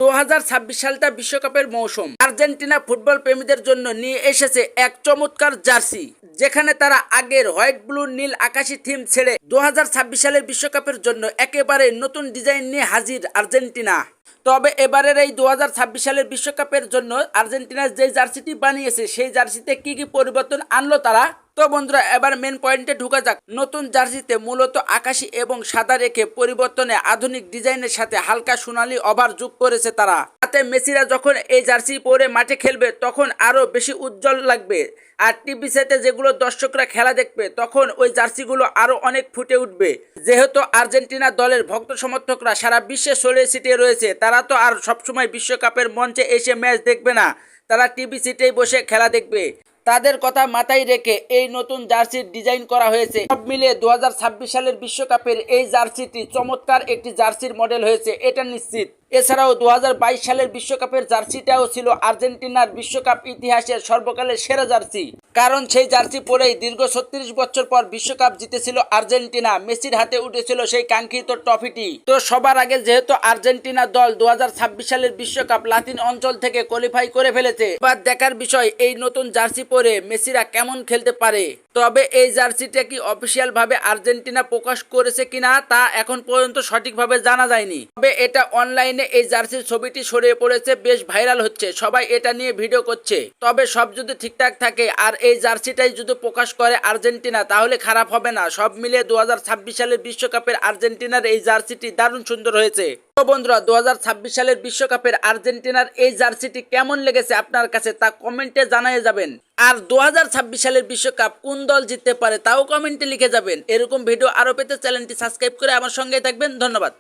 2026 সালটা বিশ্বকাপের মৌসুম। আর্জেন্টিনা ফুটবল প্রেমীদের জন্য নিয়ে এসেছে এক চমৎকার জার্সি, যেখানে তারা আগের হোয়াইট ব্লু নীল আকাশি থিম ছেড়ে 2026 সালের বিশ্বকাপের জন্য একেবারে নতুন ডিজাইন নিয়ে হাজির আর্জেন্টিনা। তবে এবারের এই 2026 সালের বিশ্বকাপের জন্য আর্জেন্টিনার যে জার্সিটি বানিয়েছে সেই জার্সিতে কি কি পরিবর্তন আনলো তারা। তো বন্ধুরা, এবার মেন পয়েন্টে ঢুকা যাক। নতুন জার্সিতে মূলত আকাশি এবং সাদা রেখে পরিবর্তনে আধুনিক ডিজাইনের সাথে হালকা সোনালী ওভার যোগ করেছে তারা, যাতে মেসিরা যখন এই জার্সি পরে মাঠে খেলবে তখন আরো বেশি উজ্জ্বল লাগবে। আর টিভি সেটে যেগুলো দর্শকরা খেলা দেখবে তখন ওই জার্সিগুলো আরো অনেক ফুটে উঠবে। যেহেতু আর্জেন্টিনা দলের ভক্ত সমর্থকরা সারা বিশ্বে ছড়িয়ে ছিটিয়ে রয়েছে, তারা তো আর সবসময় বিশ্বকাপের মঞ্চে এসে ম্যাচ দেখবে না, তারা টিভি সিটেই বসে খেলা দেখবে। তাদের কথা মাথায় রেখে এই নতুন জার্সির ডিজাইন করা হয়েছে। সব মিলিয়ে 2026 সালের বিশ্বকাপের এই জার্সিটি চমৎকার একটি জার্সির মডেল হয়েছে, এটা নিশ্চিত। এছাড়াও 2022 সালের বিশ্বকাপের জার্সিটাও ছিল আর্জেন্টিনার বিশ্বকাপ ইতিহাসের সর্বকালের সেরা জার্সি, কারণ সেই জার্সি পরেই দীর্ঘ 36 বছর পর বিশ্বকাপ জিতেছিল আর্জেন্টিনা। মেসির হাতে উঠেছিল সেই কাঙ্ক্ষিত ট্রফিটি। তো সবার আগে যেহেতু আর্জেন্টিনা দল 2026 সালের বিশ্বকাপ লাতিন অঞ্চল থেকে কোয়ালিফাই করে ফেলেছে, এবার দেখার বিষয় এই নতুন জার্সি পরে মেসিরা কেমন খেলতে পারে। তবে এই জার্সিটা কি অফিসিয়াল ভাবে আর্জেন্টিনা প্রকাশ করেছে কিনা তা এখন পর্যন্ত সঠিকভাবে জানা যায়নি। তবে এটা অনলাইনে এই জার্সির ছবিটি ছড়িয়ে পড়েছে, বেশ ভাইরাল হচ্ছে, সবাই এটা নিয়ে ভিডিও করছে। তবে সব যদি ঠিকঠাক থাকে আর এই জার্সিটাই যদি প্রকাশ করে আর্জেন্টিনা, তাহলে খারাপ হবে না। সব মিলিয়ে 2026 সালের বিশ্বকাপের আর্জেন্টিনার এই জার্সিটি দারুণ সুন্দর হয়েছে। তো বন্ধুরা, 2026 সালের বিশ্বকাপের আর্জেন্টিনার এই জার্সিটি কেমন লেগেছে আপনার কাছে তা কমেন্টে জানিয়ে যাবেন। আর 2026 সালের বিশ্বকাপ কোন দল জিততে পারে তাও কমেন্টে লিখে যাবেন। এরকম ভিডিও আরো পেতে চ্যানেলটি সাবস্ক্রাইব করে আমার সঙ্গে থাকবেন। ধন্যবাদ।